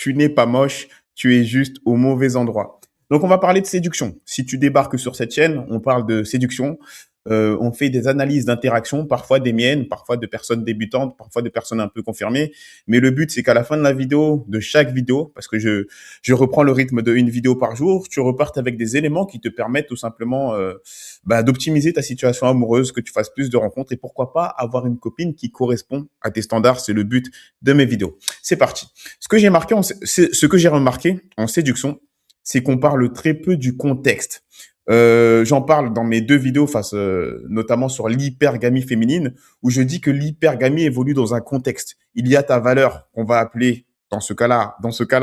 tu n'es pas moche, tu es juste au mauvais endroit. Donc, on va parler de séduction. Si tu débarques sur cette chaîne, on parle de séduction. On fait des analyses d'interaction, parfois des miennes, parfois de personnes débutantes, parfois de personnes un peu confirmées. Mais le but, c'est qu'à la fin de la vidéo, de chaque vidéo, parce que je reprends le rythme d'une vidéo par jour, tu repartes avec des éléments qui te permettent tout simplement d'optimiser ta situation amoureuse, que tu fasses plus de rencontres et pourquoi pas avoir une copine qui correspond à tes standards. C'est le but de mes vidéos. C'est parti. Ce que j'ai remarqué en séduction, c'est qu'on parle très peu du contexte. J'en parle dans mes deux vidéos notamment sur l'hypergamie féminine, où je dis que l'hypergamie évolue dans un contexte. Il y a ta valeur qu'on va appeler, dans ce cas-là,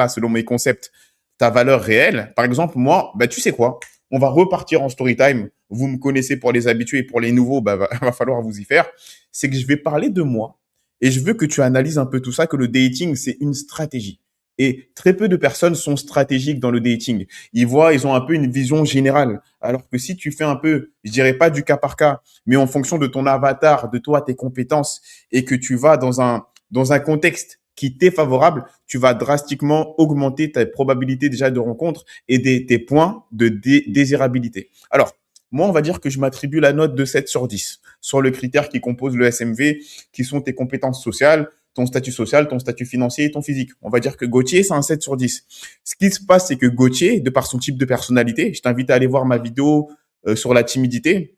selon mes concepts, ta valeur réelle. Par exemple, moi, tu sais quoi? On va repartir en story time. Vous me connaissez pour les habitués et pour les nouveaux, va falloir vous y faire. C'est que je vais parler de moi et je veux que tu analyses un peu tout ça, que le dating, c'est une stratégie. Et très peu de personnes sont stratégiques dans le dating. Ils ont un peu une vision générale. Alors que si tu fais un peu, je dirais pas du cas par cas, mais en fonction de ton avatar, de toi, tes compétences, et que tu vas dans un contexte qui t'est favorable, tu vas drastiquement augmenter ta probabilité déjà de rencontre et tes points de désirabilité. Alors, moi, on va dire que je m'attribue la note de 7 sur 10 sur le critère qui compose le SMV, qui sont tes compétences sociales, ton statut social, ton statut financier et ton physique. On va dire que Gauthier, c'est un 7 sur 10. Ce qui se passe, c'est que Gauthier, de par son type de personnalité, je t'invite à aller voir ma vidéo sur la timidité,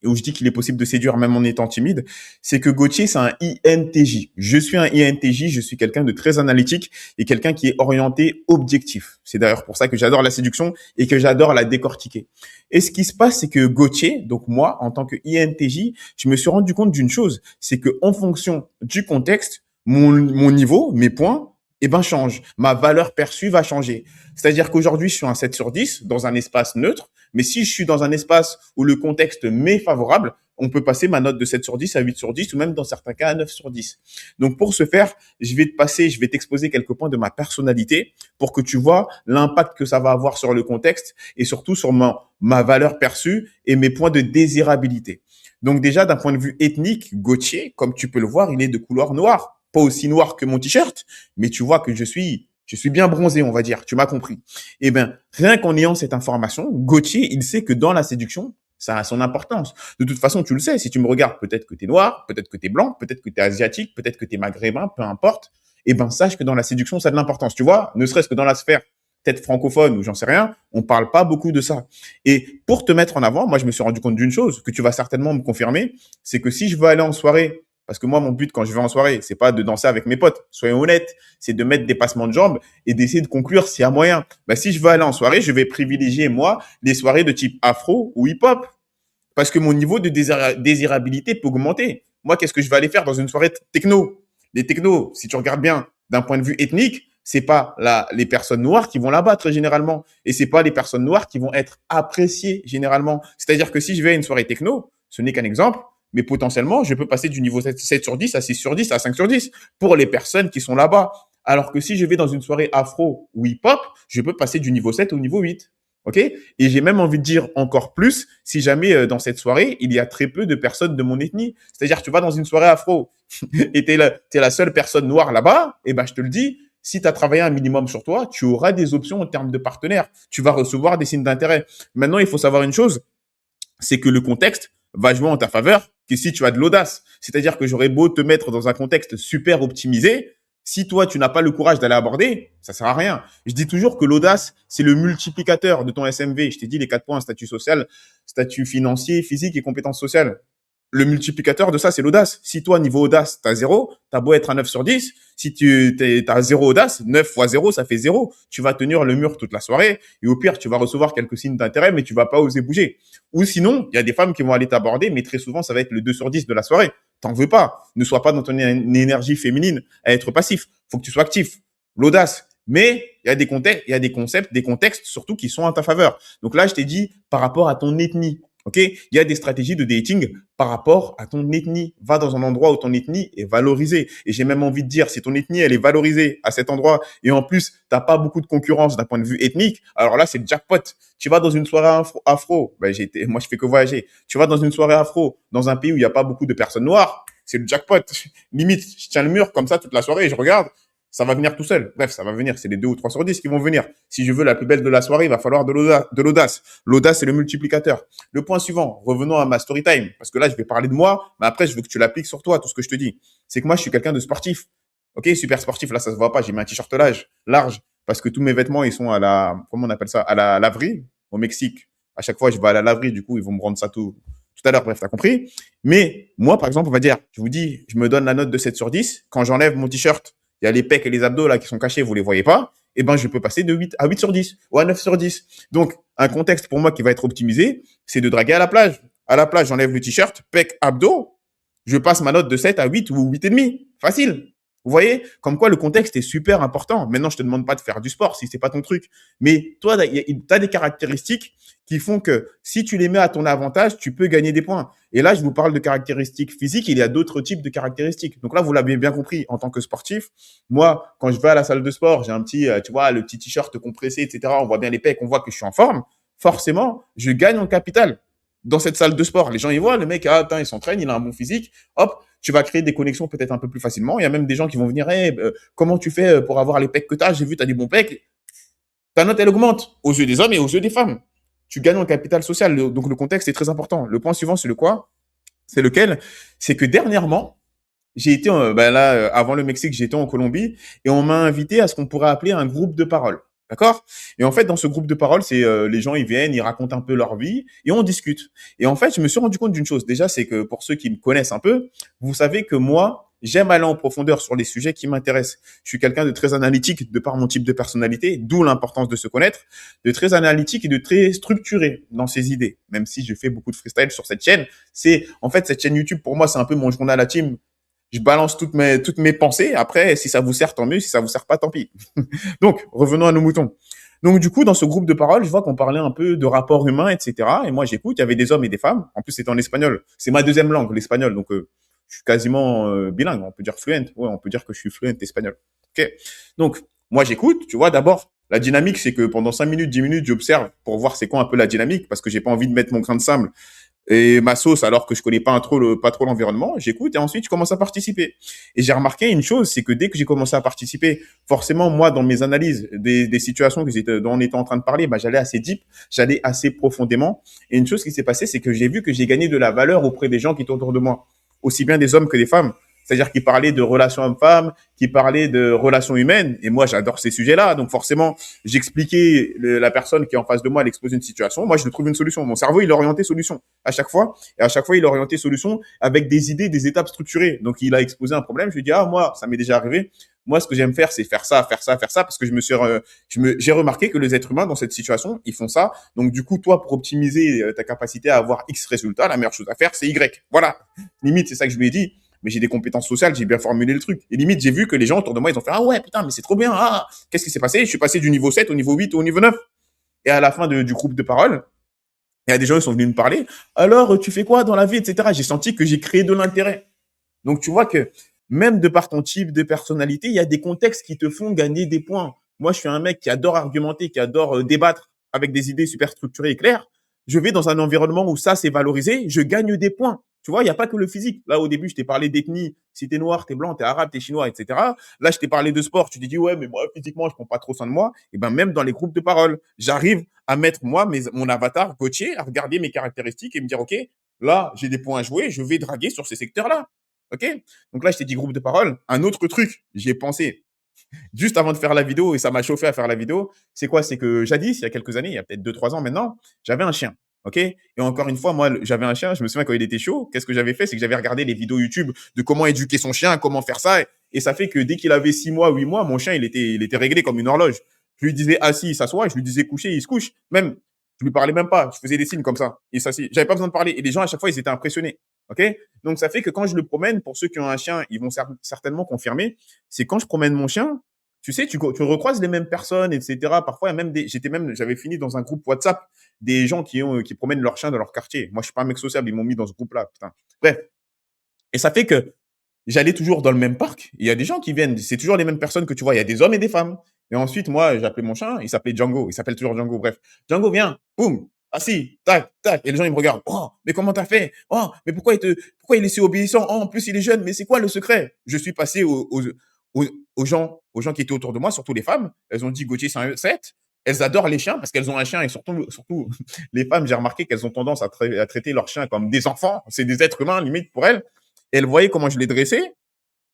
où je dis qu'il est possible de séduire même en étant timide, c'est que Gauthier, c'est un INTJ. Je suis un INTJ, je suis quelqu'un de très analytique et quelqu'un qui est orienté objectif. C'est d'ailleurs pour ça que j'adore la séduction et que j'adore la décortiquer. Et ce qui se passe, c'est que Gauthier, donc moi, en tant que INTJ, je me suis rendu compte d'une chose, c'est que en fonction du contexte, mon niveau, mes points, change. Ma valeur perçue va changer. C'est-à-dire qu'aujourd'hui, je suis un 7 sur 10 dans un espace neutre. Mais si je suis dans un espace où le contexte m'est favorable, on peut passer ma note de 7 sur 10 à 8 sur 10 ou même dans certains cas à 9 sur 10. Donc pour ce faire, je vais t'exposer quelques points de ma personnalité pour que tu vois l'impact que ça va avoir sur le contexte et surtout sur ma valeur perçue et mes points de désirabilité. Donc déjà, d'un point de vue ethnique, Gauthier, comme tu peux le voir, il est de couleur noire. Pas aussi noir que mon t-shirt, mais tu vois que je suis bien bronzé, on va dire. Tu m'as compris. Eh bien, rien qu'en ayant cette information, Gauthier, il sait que dans la séduction, ça a son importance. De toute façon, tu le sais. Si tu me regardes, peut-être que tu es noir, peut-être que tu es blanc, peut-être que tu es asiatique, peut-être que tu es maghrébin, peu importe. Eh ben, sache que dans la séduction, ça a de l'importance. Tu vois, ne serait-ce que dans la sphère peut-être francophone ou j'en sais rien, on parle pas beaucoup de ça. Et pour te mettre en avant, moi, je me suis rendu compte d'une chose que tu vas certainement me confirmer, c'est que si je veux aller en soirée, parce que moi, mon but quand je vais en soirée, c'est pas de danser avec mes potes, soyons honnêtes, c'est de mettre des passements de jambes et d'essayer de conclure s'il y a moyen. Si je veux aller en soirée, je vais privilégier, moi, les soirées de type afro ou hip-hop, parce que mon niveau de désirabilité peut augmenter. Moi, qu'est-ce que je vais aller faire dans une soirée techno? Les technos, si tu regardes bien, d'un point de vue ethnique, c'est pas les personnes noires qui vont là-bas très généralement, et c'est pas les personnes noires qui vont être appréciées généralement. C'est-à-dire que si je vais à une soirée techno, ce n'est qu'un exemple, mais potentiellement, je peux passer du niveau 7 sur 10 à 6 sur 10 à 5 sur 10 pour les personnes qui sont là-bas. Alors que si je vais dans une soirée afro ou hip-hop, je peux passer du niveau 7 au niveau 8. OK? Et j'ai même envie de dire encore plus si jamais dans cette soirée, il y a très peu de personnes de mon ethnie. C'est-à-dire, tu vas dans une soirée afro et t'es la seule personne noire là-bas, et je te le dis, si tu as travaillé un minimum sur toi, tu auras des options en termes de partenaires. Tu vas recevoir des signes d'intérêt. Maintenant, il faut savoir une chose, c'est que le contexte va jouer en ta faveur que si tu as de l'audace. C'est-à-dire que j'aurais beau te mettre dans un contexte super optimisé, si toi, tu n'as pas le courage d'aller aborder, ça sert à rien. Je dis toujours que l'audace, c'est le multiplicateur de ton SMV. Je t'ai dit les 4 points, statut social, statut financier, physique et compétences sociales. Le multiplicateur de ça, c'est l'audace. Si toi, niveau audace, t'as 0, t'as beau être à 9 sur 10, si t'as 0 audace, 9 fois 0, ça fait 0. Tu vas tenir le mur toute la soirée et au pire, tu vas recevoir quelques signes d'intérêt, mais tu vas pas oser bouger. Ou sinon, il y a des femmes qui vont aller t'aborder, mais très souvent, ça va être le 2 sur 10 de la soirée. T'en veux pas. Ne sois pas dans ton énergie féminine à être passif. Faut que tu sois actif. L'audace. Mais il y a des contextes, des contextes surtout qui sont en ta faveur. Donc là, je t'ai dit par rapport à ton ethnie. OK? Il y a des stratégies de dating par rapport à ton ethnie. Va dans un endroit où ton ethnie est valorisée. Et j'ai même envie de dire, si ton ethnie, elle est valorisée à cet endroit et en plus, t'as pas beaucoup de concurrence d'un point de vue ethnique, alors là, c'est le jackpot. Tu vas dans une soirée afro, moi, je fais que voyager. Tu vas dans une soirée afro, dans un pays où il n'y a pas beaucoup de personnes noires, c'est le jackpot. Limite, je tiens le mur comme ça toute la soirée et je regarde. Ça va venir tout seul. Bref, ça va venir. C'est les 2 ou 3 sur 10 qui vont venir. Si je veux la plus belle de la soirée, il va falloir de l'audace. L'audace, c'est le multiplicateur. Le point suivant, revenons à ma story time. Parce que là, je vais parler de moi, mais après, je veux que tu l'appliques sur toi, tout ce que je te dis. C'est que moi, je suis quelqu'un de sportif. Ok, super sportif. Là, ça se voit pas. J'ai mis un t-shirt large. Parce que tous mes vêtements, ils sont à la, comment on appelle ça? À la laverie, au Mexique. À chaque fois, je vais à la laverie. Du coup, ils vont me rendre ça tout à l'heure. Bref, t'as compris. Mais moi, par exemple, on va dire, je vous dis, je me donne la note de 7 sur 10. Quand j'enlève mon t-shirt, il y a les pecs et les abdos là qui sont cachés, vous les voyez pas, et ben je peux passer de 8 à 8 sur 10 ou à 9 sur 10. Donc, un contexte pour moi qui va être optimisé, c'est de draguer à la plage. À la plage, j'enlève le t-shirt, pecs, abdos, je passe ma note de 7 à 8 ou 8,5. Facile. Vous voyez, comme quoi le contexte est super important. Maintenant, je te demande pas de faire du sport si c'est pas ton truc. Mais toi, tu as des caractéristiques qui font que si tu les mets à ton avantage, tu peux gagner des points. Et là, je vous parle de caractéristiques physiques. Il y a d'autres types de caractéristiques. Donc là, vous l'avez bien compris en tant que sportif. Moi, quand je vais à la salle de sport, j'ai un petit, tu vois, le petit t-shirt compressé, etc. On voit bien les pecs, on voit que je suis en forme. Forcément, je gagne en capital dans cette salle de sport. Les gens, ils voient, le mec, ah, attends, il s'entraîne, il a un bon physique. Hop, tu vas créer des connexions peut-être un peu plus facilement. Il y a même des gens qui vont venir, hey, comment tu fais pour avoir les pecs que tu as? J'ai vu, tu as des bons pecs. Ta note, elle augmente aux yeux des hommes et aux yeux des femmes. Tu gagnes en capital social. Donc, le contexte est très important. Le point suivant, c'est le quoi? C'est lequel? C'est que dernièrement, j'ai été, là, avant le Mexique, j'étais en Colombie et on m'a invité à ce qu'on pourrait appeler un groupe de parole. D'accord? Et en fait, dans ce groupe de parole, c'est les gens, ils viennent, ils racontent un peu leur vie et on discute. Et en fait, je me suis rendu compte d'une chose. Déjà, c'est que pour ceux qui me connaissent un peu, vous savez que moi, j'aime aller en profondeur sur les sujets qui m'intéressent. Je suis quelqu'un de très analytique de par mon type de personnalité, d'où l'importance de se connaître, de très analytique et de très structuré dans ses idées. Même si je fais beaucoup de freestyle sur cette chaîne, c'est en fait cette chaîne YouTube pour moi, c'est un peu mon journal intime. Je balance toutes mes pensées. Après, si ça vous sert, tant mieux. Si ça vous sert pas, tant pis. Donc, revenons à nos moutons. Donc, du coup, dans ce groupe de parole, je vois qu'on parlait un peu de rapports humains, etc. Et moi, j'écoute. Il y avait des hommes et des femmes. En plus, c'était en espagnol. C'est ma deuxième langue, l'espagnol. Donc, je suis quasiment bilingue. On peut dire fluent. Ouais, on peut dire que je suis fluent espagnol. Ok. Donc, moi, j'écoute. Tu vois, d'abord, la dynamique, c'est que pendant 5 minutes, 10 minutes, j'observe pour voir c'est quoi un peu la dynamique, parce que j'ai pas envie de mettre mon grain de sable et ma sauce alors que je connais pas trop l'environnement, j'écoute et ensuite je commence à participer. Et j'ai remarqué une chose, c'est que dès que j'ai commencé à participer, forcément moi dans mes analyses des situations dont on était en train de parler, bah, j'allais assez deep, j'allais assez profondément. Et une chose qui s'est passée, c'est que j'ai vu que j'ai gagné de la valeur auprès des gens qui étaient autour de moi, aussi bien des hommes que des femmes. C'est-à-dire qu'ils parlaient de relations hommes-femmes, qui parlaient de relations humaines. Et moi, j'adore ces sujets-là. Donc forcément, j'expliquais la personne qui est en face de moi, elle expose une situation. Moi, je trouve une solution. Mon cerveau, il est orienté solution à chaque fois. Et à chaque fois, il est orienté solution avec des idées, des étapes structurées. Donc, il a exposé un problème. Je lui ai dit, ah, moi, ça m'est déjà arrivé. Moi, ce que j'aime faire, c'est faire ça, faire ça, faire ça, parce que j'ai remarqué que les êtres humains dans cette situation, ils font ça. Donc, du coup, toi, pour optimiser ta capacité à avoir X résultats, la meilleure chose à faire, c'est Y. Voilà. Limite, c'est ça que je lui ai dit. Mais j'ai des compétences sociales, j'ai bien formulé le truc. Et limite, j'ai vu que les gens autour de moi, ils ont fait, ah ouais, putain, mais c'est trop bien. Ah, qu'est-ce qui s'est passé? Je suis passé du niveau 7 au niveau 8 au niveau 9. Et à la fin du groupe de parole, il y a des gens qui sont venus me parler. Alors, tu fais quoi dans la vie, etc. J'ai senti que j'ai créé de l'intérêt. Donc, tu vois que même de par ton type de personnalité, il y a des contextes qui te font gagner des points. Moi, je suis un mec qui adore argumenter, qui adore débattre avec des idées super structurées et claires. Je vais dans un environnement où ça, c'est valorisé, je gagne des points. Tu vois, il n'y a pas que le physique. Là, au début, je t'ai parlé d'ethnie. Si t'es noir, t'es blanc, t'es arabe, t'es chinois, etc. Là, je t'ai parlé de sport. Tu t'es dit, ouais, mais moi, physiquement, je prends pas trop soin de moi. Et ben, même dans les groupes de parole, j'arrive à mettre, moi, mon avatar coaché, à regarder mes caractéristiques et me dire, OK, là, j'ai des points à jouer, je vais draguer sur ces secteurs-là. OK? Donc là, je t'ai dit groupe de parole. Un autre truc, j'y ai pensé juste avant de faire la vidéo et ça m'a chauffé à faire la vidéo. C'est quoi? C'est que jadis, il y a quelques années, il y a peut-être 2, 3 ans maintenant, j'avais un chien. OK? Et encore une fois, moi, j'avais un chien. Je me souviens quand il était chaud. Qu'est-ce que j'avais fait? C'est que j'avais regardé les vidéos YouTube de comment éduquer son chien, comment faire ça. Et ça fait que dès qu'il avait 6 mois, 8 mois, mon chien, il était réglé comme une horloge. Je lui disais assis, il s'assoit. Je lui disais couché, il se couche. Même, je lui parlais même pas. Je faisais des signes comme ça. Il s'assit. J'avais pas besoin de parler. Et les gens, à chaque fois, ils étaient impressionnés. OK? Donc, ça fait que quand je le promène, pour ceux qui ont un chien, ils vont certainement confirmer. C'est quand je promène mon chien, tu sais, tu recroises les mêmes personnes, etc. Parfois, il y a même j'avais fini dans un groupe WhatsApp des gens qui promènent leur chien dans leur quartier. Moi, je suis pas un mec sociable, ils m'ont mis dans ce groupe-là, putain. Bref. Et ça fait que j'allais toujours dans le même parc. Il y a des gens qui viennent, c'est toujours les mêmes personnes que tu vois. Il y a des hommes et des femmes. Et ensuite, moi, j'ai appelé mon chien, il s'appelait Django. Il s'appelle toujours Django. Bref. Django, viens. Boum. Assis. Tac, tac. Et les gens, ils me regardent. Oh, mais comment t'as fait? Oh, mais pourquoi il est si obéissant? Oh, en plus, il est jeune. Mais c'est quoi le secret? Je suis passé aux gens qui étaient autour de moi, surtout les femmes. Elles ont dit Gauthier, c'est un 7. Elles adorent les chiens parce qu'elles ont un chien et surtout les femmes, j'ai remarqué qu'elles ont tendance à traiter leurs chiens comme des enfants. C'est des êtres humains, limite, pour elles. Et elles voyaient comment je les dressais.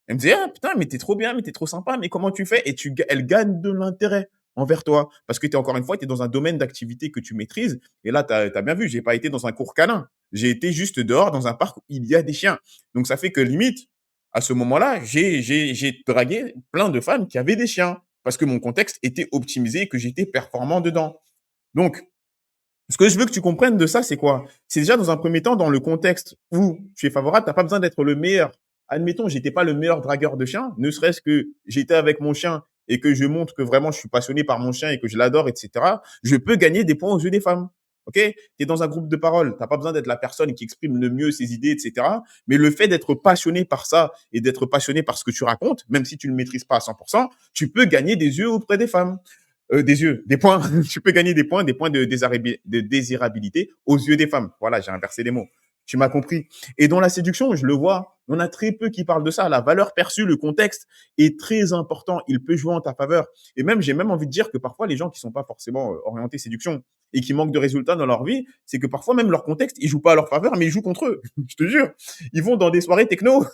Elle me disait: «Ah putain, mais t'es trop bien, mais t'es trop sympa, mais comment tu fais?» Et elle gagne de l'intérêt envers toi. Parce que encore une fois, tu es dans un domaine d'activité que tu maîtrises. Et là, tu as bien vu, j'ai pas été dans un cours canin. J'ai été juste dehors dans un parc où il y a des chiens. Donc ça fait que limite, à ce moment-là, j'ai dragué plein de femmes qui avaient des chiens. Parce que mon contexte était optimisé et que j'étais performant dedans. Donc, ce que je veux que tu comprennes de ça, c'est quoi? C'est déjà dans un premier temps, dans le contexte où tu es favorable, tu as pas besoin d'être le meilleur. Admettons, j'étais pas le meilleur dragueur de chiens, ne serait-ce que j'étais avec mon chien et que je montre que vraiment je suis passionné par mon chien et que je l'adore, etc. Je peux gagner des points aux yeux des femmes. Ok? Tu es dans un groupe de parole, t'as pas besoin d'être la personne qui exprime le mieux ses idées, etc. Mais le fait d'être passionné par ça et d'être passionné par ce que tu racontes, même si tu ne le maîtrises pas à 100%, tu peux gagner des yeux auprès des femmes. Des yeux, des points. Tu peux gagner des points de désirabilité aux yeux des femmes. Voilà, j'ai inversé les mots. Tu m'as compris. Et dans la séduction, je le vois, on a très peu qui parlent de ça. La valeur perçue, le contexte est très important. Il peut jouer en ta faveur. Et même, j'ai même envie de dire que parfois, les gens qui sont pas forcément orientés séduction et qui manquent de résultats dans leur vie, c'est que parfois même leur contexte, ils jouent pas à leur faveur, mais ils jouent contre eux. Je te jure. Ils vont dans des soirées techno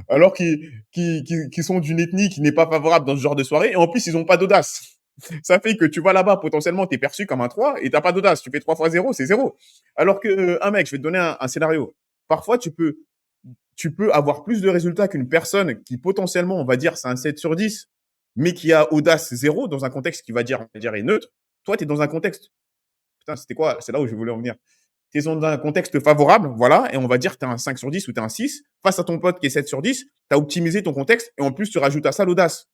alors qu'ils sont d'une ethnie qui n'est pas favorable dans ce genre de soirée, et en plus, ils n'ont pas d'audace. Ça fait que tu vas là-bas, potentiellement, tu es perçu comme un 3 et tu n'as pas d'audace. Tu fais 3 fois 0, c'est 0. Alors que un mec, je vais te donner un scénario. Parfois, tu peux avoir plus de résultats qu'une personne qui, potentiellement, on va dire, c'est un 7 sur 10, mais qui a audace 0 dans un contexte qui va dire, on va dire, est neutre. Toi, tu es dans un contexte. Putain, c'était quoi? C'est là où je voulais en venir. Tu es dans un contexte favorable, voilà, et on va dire que tu es un 5 sur 10 ou tu es un 6, face à ton pote qui est 7 sur 10, tu as optimisé ton contexte, et en plus, tu rajoutes à ça l'audace.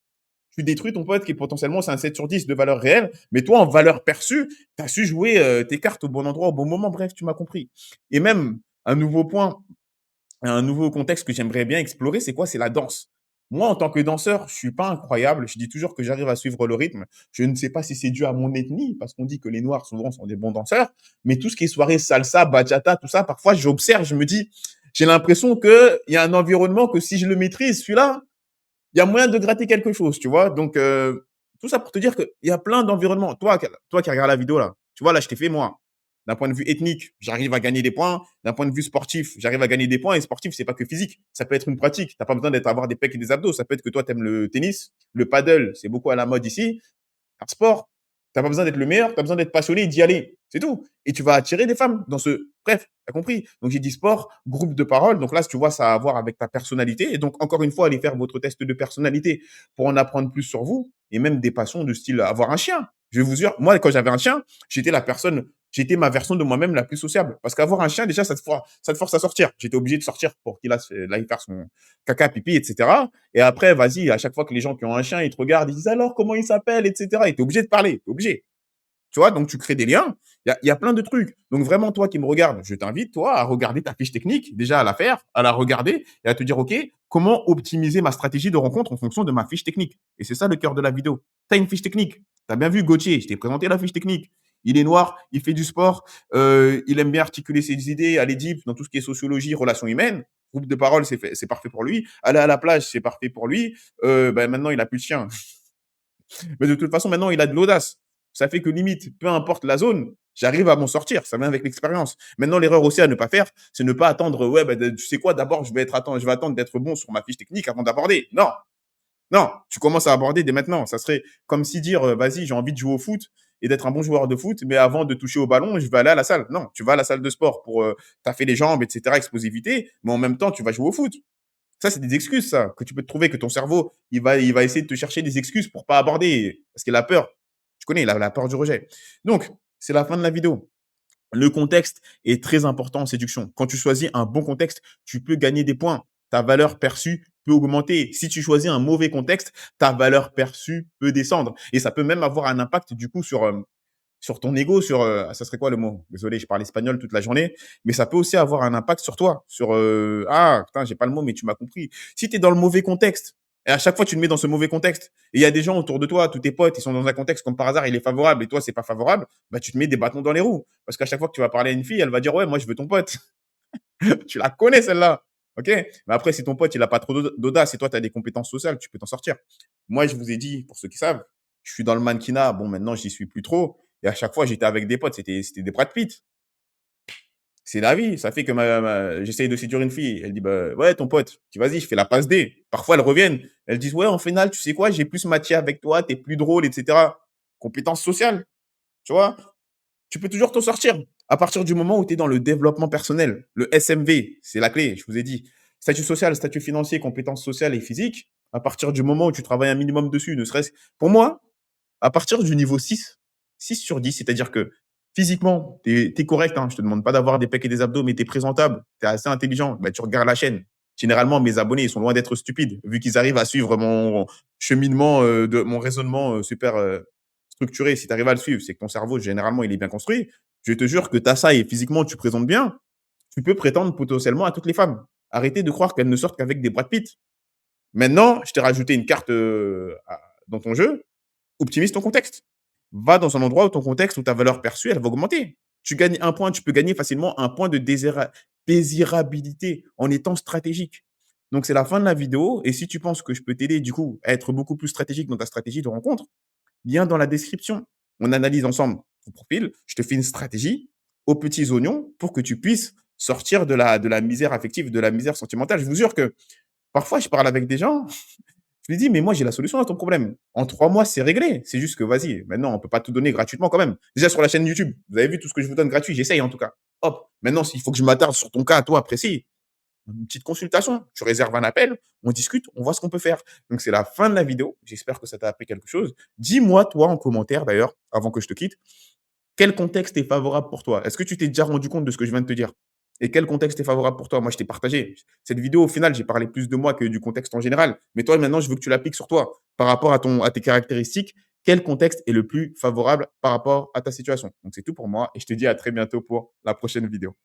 Tu détruis ton pote qui est potentiellement, c'est un 7 sur 10 de valeur réelle, mais toi, en valeur perçue, tu as su jouer tes cartes au bon endroit, au bon moment, bref, tu m'as compris. Et même, un nouveau point, un nouveau contexte que j'aimerais bien explorer, c'est quoi? C'est la danse. Moi, en tant que danseur, je suis pas incroyable. Je dis toujours que j'arrive à suivre le rythme. Je ne sais pas si c'est dû à mon ethnie, parce qu'on dit que les Noirs, souvent, sont des bons danseurs. Mais tout ce qui est soirée salsa, bachata, tout ça, parfois, j'observe, je me dis, j'ai l'impression qu'il y a un environnement que si je le maîtrise, celui-là, il y a moyen de gratter quelque chose, tu vois. Donc, tout ça pour te dire qu'il y a plein d'environnements. Toi qui regardes la vidéo là, tu vois, là, je t'ai fait moi. D'un point de vue ethnique, j'arrive à gagner des points. D'un point de vue sportif, j'arrive à gagner des points. Et sportif, c'est pas que physique. Ça peut être une pratique. T'as pas besoin avoir des pecs et des abdos. Ça peut être que toi, t'aimes le tennis, le paddle. C'est beaucoup à la mode ici. Un sport. T'as pas besoin d'être le meilleur. T'as besoin d'être passionné et d'y aller. C'est tout. Et tu vas attirer des femmes dans ce. Bref, t'as compris. Donc, j'ai dit sport, groupe de parole. Donc là, tu vois, ça a à voir avec ta personnalité. Et donc, encore une fois, allez faire votre test de personnalité pour en apprendre plus sur vous et même des passions de style avoir un chien. Je vais vous dire, moi, quand j'avais un chien, j'étais ma version de moi-même la plus sociable. Parce qu'avoir un chien, déjà, ça te force à sortir. J'étais obligé de sortir pour qu'il aille faire son caca, pipi, etc. Et après, vas-y, à chaque fois que les gens qui ont un chien, ils te regardent, ils disent alors comment il s'appelle, etc. Et t'es obligé de parler, t'es obligé. Tu vois, donc tu crées des liens. Il y a plein de trucs. Donc vraiment, toi qui me regardes, je t'invite, toi, à regarder ta fiche technique, déjà à la faire, à la regarder et à te dire, OK, comment optimiser ma stratégie de rencontre en fonction de ma fiche technique. Et c'est ça le cœur de la vidéo. Tu as une fiche technique. Tu as bien vu Gauthier, je t'ai présenté la fiche technique. Il est noir, il fait du sport, il aime bien articuler ses idées, aller deep dans tout ce qui est sociologie, relations humaines. Groupe de parole, c'est parfait pour lui. Aller à la plage, c'est parfait pour lui. Maintenant, il a plus de chien. Mais de toute façon, maintenant, il a de l'audace. Ça fait que limite, peu importe la zone, j'arrive à m'en sortir. Ça vient avec l'expérience. Maintenant, l'erreur aussi à ne pas faire, c'est ne pas attendre, ouais, tu sais quoi, d'abord, je vais attendre d'être bon sur ma fiche technique avant d'aborder. Non, non, tu commences à aborder dès maintenant. Ça serait comme si dire, vas-y, j'ai envie de jouer au foot et d'être un bon joueur de foot, mais avant de toucher au ballon, je vais aller à la salle. Non, tu vas à la salle de sport pour taffer les jambes, etc., explosivité, mais en même temps, tu vas jouer au foot. Ça, c'est des excuses, ça, que tu peux te trouver, que ton cerveau, il va essayer de te chercher des excuses pour pas aborder, parce qu'il a peur. Tu connais, la peur du rejet. Donc, c'est la fin de la vidéo. Le contexte est très important en séduction. Quand tu choisis un bon contexte, tu peux gagner des points. Ta valeur perçue peut augmenter. Si tu choisis un mauvais contexte, ta valeur perçue peut descendre. Et ça peut même avoir un impact, du coup, sur ton ego, ça serait quoi le mot? Désolé, je parle espagnol toute la journée, mais ça peut aussi avoir un impact sur toi, putain, j'ai pas le mot, mais tu m'as compris. Si tu es dans le mauvais contexte, et à chaque fois tu te mets dans ce mauvais contexte, et il y a des gens autour de toi, tous tes potes, ils sont dans un contexte comme par hasard, il est favorable, et toi c'est pas favorable, bah tu te mets des bâtons dans les roues. Parce qu'à chaque fois que tu vas parler à une fille, elle va dire ouais, moi je veux ton pote. Tu la connais celle-là. OK? Mais après, si ton pote, il a pas trop d'audace et toi, tu as des compétences sociales, tu peux t'en sortir. Moi, je vous ai dit, pour ceux qui savent, je suis dans le mannequinat. Bon, maintenant, j'y suis plus trop. Et à chaque fois, j'étais avec des potes. C'était des Brad Pitt. C'est la vie. Ça fait que j'essaye de séduire une fille. Elle dit, bah, ouais, ton pote, tu vas-y, je fais la passe D. Parfois, elles reviennent. Elles disent, ouais, en finale, tu sais quoi, j'ai plus matché avec toi, t'es plus drôle, etc. Compétences sociales. Tu vois? Tu peux toujours t'en sortir. À partir du moment où tu es dans le développement personnel, le SMV, c'est la clé, je vous ai dit. Statut social, statut financier, compétences sociales et physiques. À partir du moment où tu travailles un minimum dessus, ne serait-ce pour moi, à partir du niveau 6 sur 10, c'est-à-dire que physiquement, tu es correct, hein, je te demande pas d'avoir des pecs et des abdos, mais tu es présentable, tu es assez intelligent, bah, tu regardes la chaîne. Généralement, mes abonnés, ils sont loin d'être stupides, vu qu'ils arrivent à suivre mon cheminement, de mon raisonnement super structuré. Si tu arrives à le suivre, c'est que ton cerveau, généralement, il est bien construit. Je te jure que tu as ça et physiquement, tu présentes bien, tu peux prétendre potentiellement à toutes les femmes. Arrêtez de croire qu'elles ne sortent qu'avec des Brad Pitt. Maintenant, je t'ai rajouté une carte dans ton jeu, optimise ton contexte. Va dans un endroit où ton contexte, où ta valeur perçue, elle va augmenter. Tu gagnes un point, tu peux gagner facilement un point de désirabilité en étant stratégique. Donc, c'est la fin de la vidéo. Et si tu penses que je peux t'aider, du coup, à être beaucoup plus stratégique dans ta stratégie de rencontre, lien dans la description. On analyse ensemble ton profil. Je te fais une stratégie aux petits oignons pour que tu puisses sortir de la misère affective, de la misère sentimentale. Je vous jure que parfois, je parle avec des gens, je lui dis, mais moi, j'ai la solution à ton problème. En 3 mois, c'est réglé. C'est juste que, vas-y, maintenant, on peut pas tout donner gratuitement quand même. Déjà, sur la chaîne YouTube, vous avez vu tout ce que je vous donne gratuit. J'essaye, en tout cas. Hop. Maintenant, s'il faut que je m'attarde sur ton cas, toi, précis, une petite consultation. Tu réserves un appel, on discute, on voit ce qu'on peut faire. Donc, c'est la fin de la vidéo. J'espère que ça t'a appris quelque chose. Dis-moi, toi, en commentaire, d'ailleurs, avant que je te quitte, quel contexte est favorable pour toi? Est-ce que tu t'es déjà rendu compte de ce que je viens de te dire? Et quel contexte est favorable pour toi? Moi, je t'ai partagé. Cette vidéo, au final, j'ai parlé plus de moi que du contexte en général. Mais toi, maintenant, je veux que tu l'appliques sur toi. Par rapport à tes caractéristiques, quel contexte est le plus favorable par rapport à ta situation? Donc, c'est tout pour moi et je te dis à très bientôt pour la prochaine vidéo.